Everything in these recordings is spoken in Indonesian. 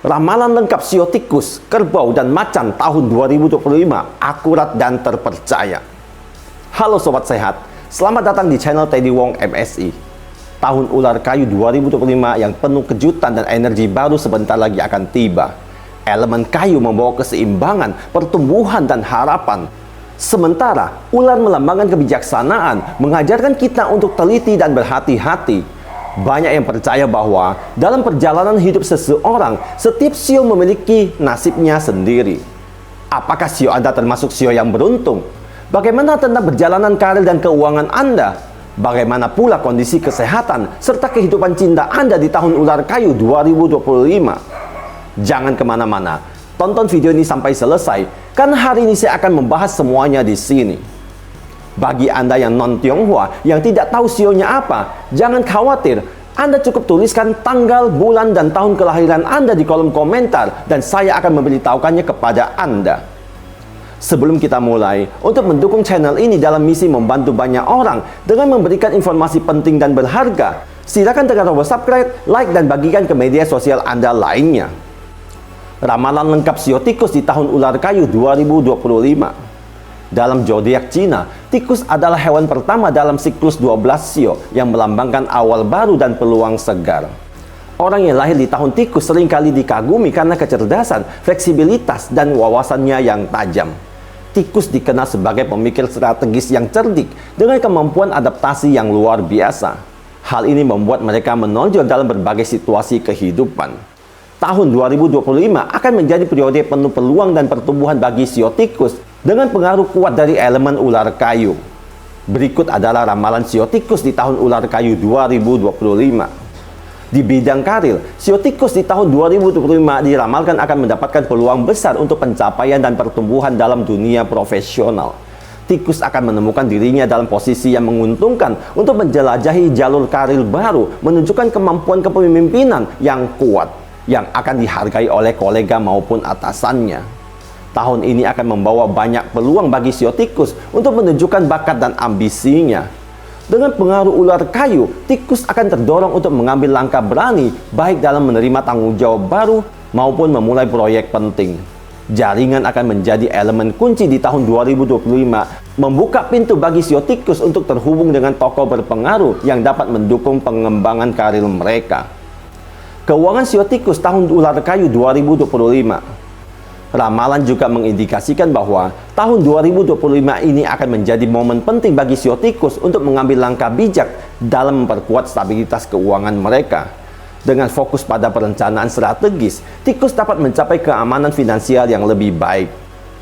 Ramalan lengkap sio tikus, kerbau, dan macan tahun 2025 akurat dan terpercaya. Halo Sobat Sehat, selamat datang di channel Teddy Wong MSI. Tahun ular kayu 2025 yang penuh kejutan dan energi baru sebentar lagi akan tiba. Elemen kayu membawa keseimbangan, pertumbuhan, dan harapan. Sementara ular melambangkan kebijaksanaan, mengajarkan kita untuk teliti dan berhati-hati. Banyak yang percaya bahwa dalam perjalanan hidup seseorang, setiap sio memiliki nasibnya sendiri. Apakah sio Anda termasuk sio yang beruntung? Bagaimana tentang perjalanan karir dan keuangan Anda? Bagaimana pula kondisi kesehatan serta kehidupan cinta Anda di tahun ular kayu 2025? Jangan kemana-mana, tonton video ini sampai selesai, karena hari ini saya akan membahas semuanya di sini. Bagi Anda yang non-Tionghoa yang tidak tahu sionya apa, jangan khawatir. Anda cukup tuliskan tanggal, bulan, dan tahun kelahiran Anda di kolom komentar, dan saya akan memberitahukannya kepada Anda. Sebelum kita mulai, untuk mendukung channel ini dalam misi membantu banyak orang dengan memberikan informasi penting dan berharga, silakan tekan tombol subscribe, like, dan bagikan ke media sosial Anda lainnya. Ramalan lengkap sio tikus di tahun ular kayu 2025. Dalam zodiak Cina, tikus adalah hewan pertama dalam siklus 12 sio yang melambangkan awal baru dan peluang segar. Orang yang lahir di tahun tikus seringkali dikagumi karena kecerdasan, fleksibilitas, dan wawasannya yang tajam. Tikus dikenal sebagai pemikir strategis yang cerdik dengan kemampuan adaptasi yang luar biasa. Hal ini membuat mereka menonjol dalam berbagai situasi kehidupan. Tahun 2025 akan menjadi periode penuh peluang dan pertumbuhan bagi sio tikus dengan pengaruh kuat dari elemen ular kayu. Berikut adalah ramalan sio tikus di tahun ular kayu 2025. Di bidang karir, sio tikus di tahun 2025 diramalkan akan mendapatkan peluang besar untuk pencapaian dan pertumbuhan dalam dunia profesional. Tikus akan menemukan dirinya dalam posisi yang menguntungkan untuk menjelajahi jalur karir baru, menunjukkan kemampuan kepemimpinan yang kuat, yang akan dihargai oleh kolega maupun atasannya. Tahun ini akan membawa banyak peluang bagi sio tikus untuk menunjukkan bakat dan ambisinya. Dengan pengaruh ular kayu, tikus akan terdorong untuk mengambil langkah berani, baik dalam menerima tanggung jawab baru maupun memulai proyek penting. Jaringan akan menjadi elemen kunci di tahun 2025, membuka pintu bagi sio tikus untuk terhubung dengan tokoh berpengaruh yang dapat mendukung pengembangan karir mereka. Keuangan sio tikus tahun ular kayu 2025. Ramalan juga mengindikasikan bahwa tahun 2025 ini akan menjadi momen penting bagi sio tikus untuk mengambil langkah bijak dalam memperkuat stabilitas keuangan mereka. Dengan fokus pada perencanaan strategis, tikus dapat mencapai keamanan finansial yang lebih baik.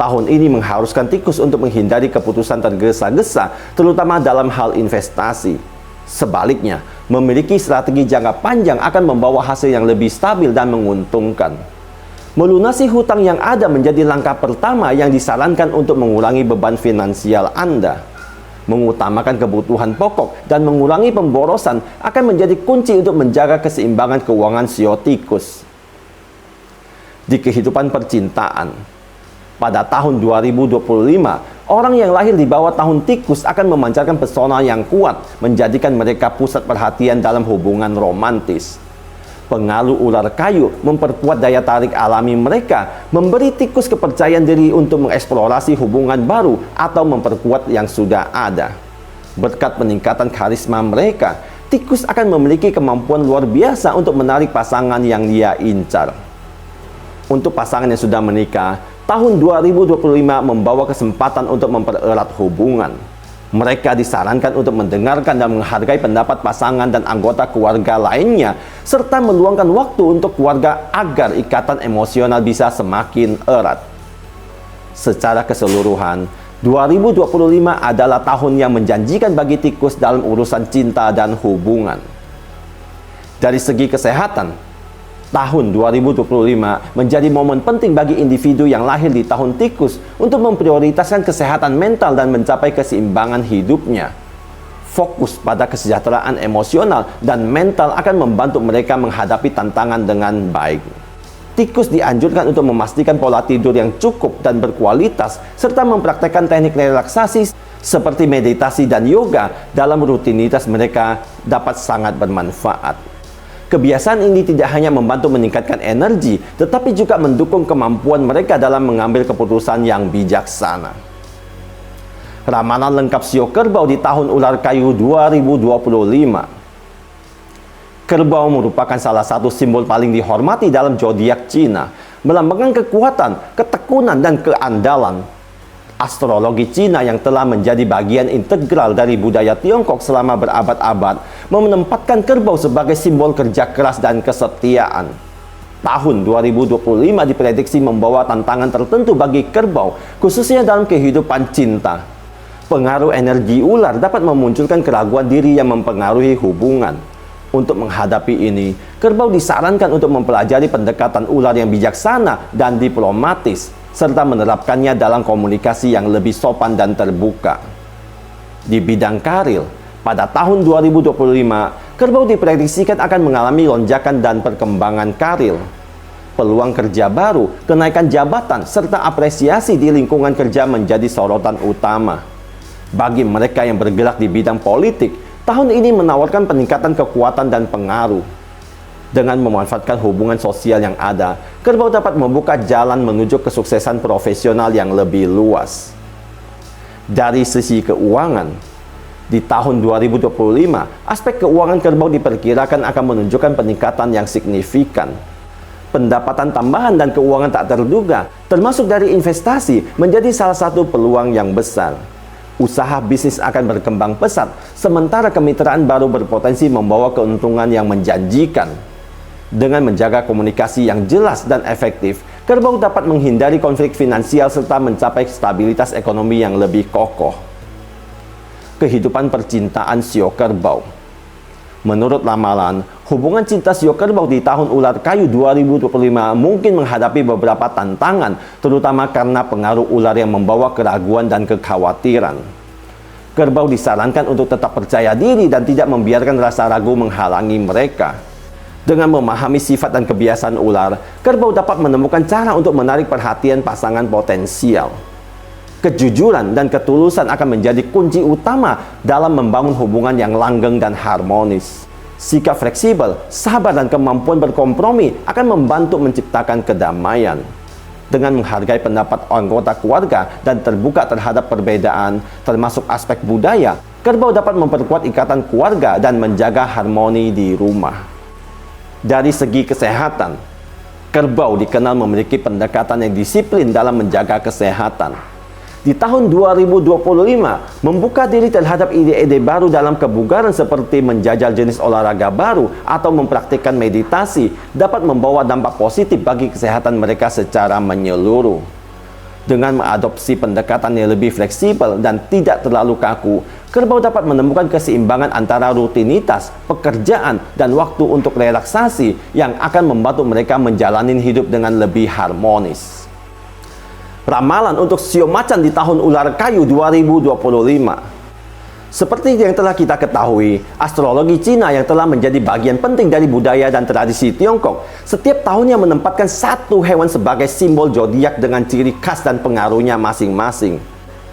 Tahun ini mengharuskan tikus untuk menghindari keputusan tergesa-gesa, terutama dalam hal investasi. Sebaliknya, memiliki strategi jangka panjang akan membawa hasil yang lebih stabil dan menguntungkan. Melunasi hutang yang ada menjadi langkah pertama yang disarankan untuk mengurangi beban finansial Anda. Mengutamakan kebutuhan pokok dan mengurangi pemborosan akan menjadi kunci untuk menjaga keseimbangan keuangan sio tikus. Di kehidupan percintaan, pada tahun 2025, orang yang lahir di bawah tahun tikus akan memancarkan pesona yang kuat, menjadikan mereka pusat perhatian dalam hubungan romantis. Pengaruh ular kayu memperkuat daya tarik alami mereka, memberi tikus kepercayaan diri untuk mengeksplorasi hubungan baru atau memperkuat yang sudah ada. Berkat peningkatan karisma mereka, tikus akan memiliki kemampuan luar biasa untuk menarik pasangan yang dia incar. Untuk pasangan yang sudah menikah, tahun 2025 membawa kesempatan untuk mempererat hubungan. Mereka disarankan untuk mendengarkan dan menghargai pendapat pasangan dan anggota keluarga lainnya, serta meluangkan waktu untuk keluarga agar ikatan emosional bisa semakin erat. Secara keseluruhan, 2025 adalah tahun yang menjanjikan bagi tikus dalam urusan cinta dan hubungan. Dari segi kesehatan, tahun 2025 menjadi momen penting bagi individu yang lahir di tahun tikus untuk memprioritaskan kesehatan mental dan mencapai keseimbangan hidupnya. Fokus pada kesejahteraan emosional dan mental akan membantu mereka menghadapi tantangan dengan baik. Tikus dianjurkan untuk memastikan pola tidur yang cukup dan berkualitas, serta mempraktekkan teknik relaksasi seperti meditasi dan yoga dalam rutinitas mereka dapat sangat bermanfaat. Kebiasaan ini tidak hanya membantu meningkatkan energi, tetapi juga mendukung kemampuan mereka dalam mengambil keputusan yang bijaksana. Ramalan lengkap sio kerbau di tahun ular kayu 2025. Kerbau merupakan salah satu simbol paling dihormati dalam zodiak Cina, melambangkan kekuatan, ketekunan, dan keandalan. Astrologi Cina yang telah menjadi bagian integral dari budaya Tiongkok selama berabad-abad menempatkan kerbau sebagai simbol kerja keras dan kesetiaan. Tahun 2025 diprediksi membawa tantangan tertentu bagi kerbau, khususnya dalam kehidupan cinta. Pengaruh energi ular dapat memunculkan keraguan diri yang mempengaruhi hubungan. Untuk menghadapi ini, kerbau disarankan untuk mempelajari pendekatan ular yang bijaksana dan diplomatis, serta menerapkannya dalam komunikasi yang lebih sopan dan terbuka. Di bidang karir, pada tahun 2025, kerbau diprediksikan akan mengalami lonjakan dan perkembangan karir. Peluang kerja baru, kenaikan jabatan, serta apresiasi di lingkungan kerja menjadi sorotan utama. Bagi mereka yang bergerak di bidang politik, tahun ini menawarkan peningkatan kekuatan dan pengaruh. Dengan memanfaatkan hubungan sosial yang ada, kerbau dapat membuka jalan menuju kesuksesan profesional yang lebih luas. Dari sisi keuangan, di tahun 2025, aspek keuangan kerbau diperkirakan akan menunjukkan peningkatan yang signifikan. Pendapatan tambahan dan keuangan tak terduga, termasuk dari investasi, menjadi salah satu peluang yang besar. Usaha bisnis akan berkembang pesat, sementara kemitraan baru berpotensi membawa keuntungan yang menjanjikan. Dengan menjaga komunikasi yang jelas dan efektif, kerbau dapat menghindari konflik finansial serta mencapai stabilitas ekonomi yang lebih kokoh. Kehidupan percintaan sio kerbau. Menurut ramalan, hubungan cinta sio kerbau di tahun ular kayu 2025 mungkin menghadapi beberapa tantangan, terutama karena pengaruh ular yang membawa keraguan dan kekhawatiran. Kerbau disarankan untuk tetap percaya diri dan tidak membiarkan rasa ragu menghalangi mereka. Dengan memahami sifat dan kebiasaan ular, kerbau dapat menemukan cara untuk menarik perhatian pasangan potensial. Kejujuran dan ketulusan akan menjadi kunci utama dalam membangun hubungan yang langgeng dan harmonis. Sikap fleksibel, sabar, dan kemampuan berkompromi akan membantu menciptakan kedamaian. Dengan menghargai pendapat anggota keluarga dan terbuka terhadap perbedaan, termasuk aspek budaya, kerbau dapat memperkuat ikatan keluarga dan menjaga harmoni di rumah. Dari segi kesehatan, kerbau dikenal memiliki pendekatan yang disiplin dalam menjaga kesehatan. Di tahun 2025, membuka diri terhadap ide-ide baru dalam kebugaran seperti menjajal jenis olahraga baru atau mempraktikkan meditasi dapat membawa dampak positif bagi kesehatan mereka secara menyeluruh. Dengan mengadopsi pendekatan yang lebih fleksibel dan tidak terlalu kaku, kerbau dapat menemukan keseimbangan antara rutinitas, pekerjaan, dan waktu untuk relaksasi yang akan membantu mereka menjalani hidup dengan lebih harmonis. Ramalan untuk sio macan di tahun ular kayu 2025. Seperti yang telah kita ketahui, astrologi Cina yang telah menjadi bagian penting dari budaya dan tradisi Tiongkok, setiap tahunnya menempatkan satu hewan sebagai simbol zodiak dengan ciri khas dan pengaruhnya masing-masing.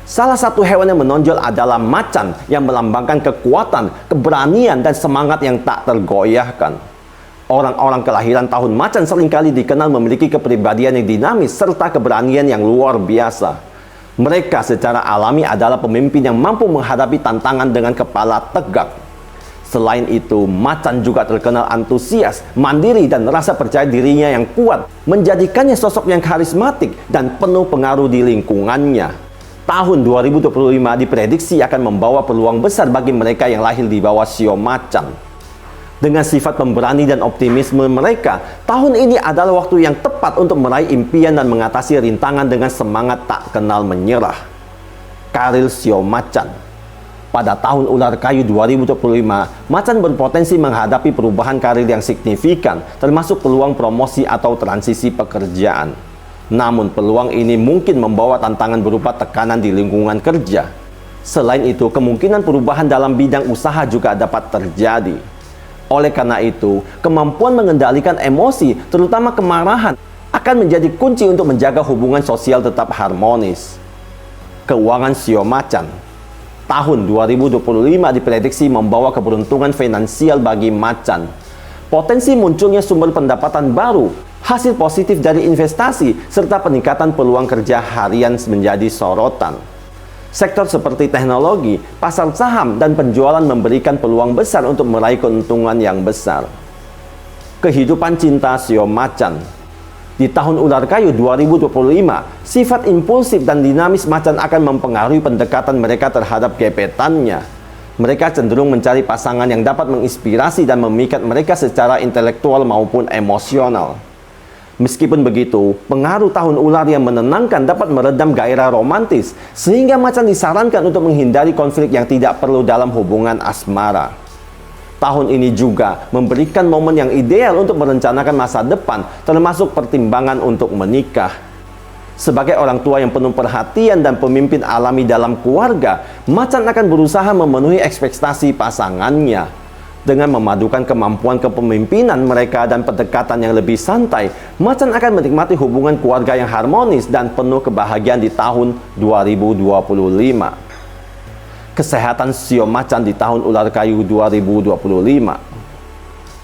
Salah satu hewan yang menonjol adalah macan yang melambangkan kekuatan, keberanian, dan semangat yang tak tergoyahkan. Orang-orang kelahiran tahun macan seringkali dikenal memiliki kepribadian yang dinamis serta keberanian yang luar biasa. Mereka secara alami adalah pemimpin yang mampu menghadapi tantangan dengan kepala tegak. Selain itu, macan juga terkenal antusias, mandiri, dan rasa percaya dirinya yang kuat, menjadikannya sosok yang karismatik dan penuh pengaruh di lingkungannya. Tahun 2025 diprediksi akan membawa peluang besar bagi mereka yang lahir di bawah sio macan. Dengan sifat pemberani dan optimisme mereka, tahun ini adalah waktu yang tepat untuk meraih impian dan mengatasi rintangan dengan semangat tak kenal menyerah. Karir sio macan. Pada tahun ular kayu 2025, macan berpotensi menghadapi perubahan karir yang signifikan, termasuk peluang promosi atau transisi pekerjaan. Namun peluang ini mungkin membawa tantangan berupa tekanan di lingkungan kerja. Selain itu, kemungkinan perubahan dalam bidang usaha juga dapat terjadi. Oleh karena itu, kemampuan mengendalikan emosi, terutama kemarahan, akan menjadi kunci untuk menjaga hubungan sosial tetap harmonis. Keuangan sio macan. Tahun 2025 diprediksi membawa keberuntungan finansial bagi macan. Potensi munculnya sumber pendapatan baru, hasil positif dari investasi, serta peningkatan peluang kerja harian menjadi sorotan. Sektor seperti teknologi, pasar saham, dan penjualan memberikan peluang besar untuk meraih keuntungan yang besar. Kehidupan cinta Shio Macan. Di tahun ular kayu 2025, sifat impulsif dan dinamis macan akan mempengaruhi pendekatan mereka terhadap gebetannya. Mereka cenderung mencari pasangan yang dapat menginspirasi dan memikat mereka secara intelektual maupun emosional. Meskipun begitu, pengaruh tahun ular yang menenangkan dapat meredam gairah romantis, sehingga macan disarankan untuk menghindari konflik yang tidak perlu dalam hubungan asmara. Tahun ini juga memberikan momen yang ideal untuk merencanakan masa depan, termasuk pertimbangan untuk menikah. Sebagai orang tua yang penuh perhatian dan pemimpin alami dalam keluarga, macan akan berusaha memenuhi ekspektasi pasangannya. Dengan memadukan kemampuan kepemimpinan mereka dan pendekatan yang lebih santai, macan akan menikmati hubungan keluarga yang harmonis dan penuh kebahagiaan di tahun 2025. Kesehatan Shio Macan di tahun ular kayu 2025.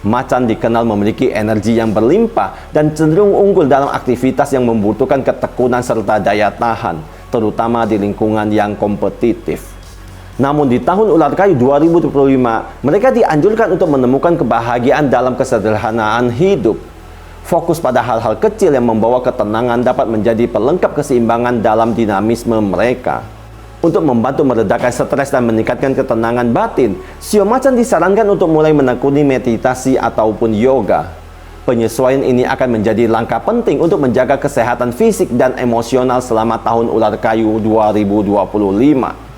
Macan dikenal memiliki energi yang berlimpah dan cenderung unggul dalam aktivitas yang membutuhkan ketekunan serta daya tahan, terutama di lingkungan yang kompetitif. Namun di tahun ular kayu 2025, mereka dianjurkan untuk menemukan kebahagiaan dalam kesederhanaan hidup. Fokus pada hal-hal kecil yang membawa ketenangan dapat menjadi pelengkap keseimbangan dalam dinamisme mereka. Untuk membantu meredakan stres dan meningkatkan ketenangan batin, Shio Macan disarankan untuk mulai menekuni meditasi ataupun yoga. Penyesuaian ini akan menjadi langkah penting untuk menjaga kesehatan fisik dan emosional selama tahun ular kayu 2025.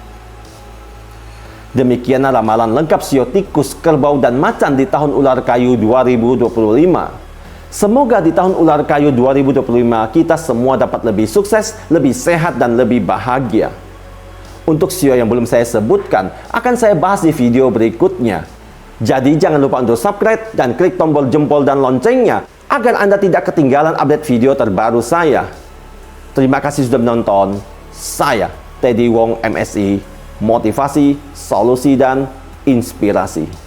Demikianlah ramalan lengkap Shio Tikus, Kerbau, dan Macan di tahun ular kayu 2025. Semoga di tahun ular kayu 2025 kita semua dapat lebih sukses, lebih sehat, dan lebih bahagia. Untuk Shio yang belum saya sebutkan, akan saya bahas di video berikutnya. Jadi jangan lupa untuk subscribe dan klik tombol jempol dan loncengnya, agar Anda tidak ketinggalan update video terbaru saya. Terima kasih sudah menonton. Saya Teddy Wong MSI, motivasi, solusi, dan inspirasi.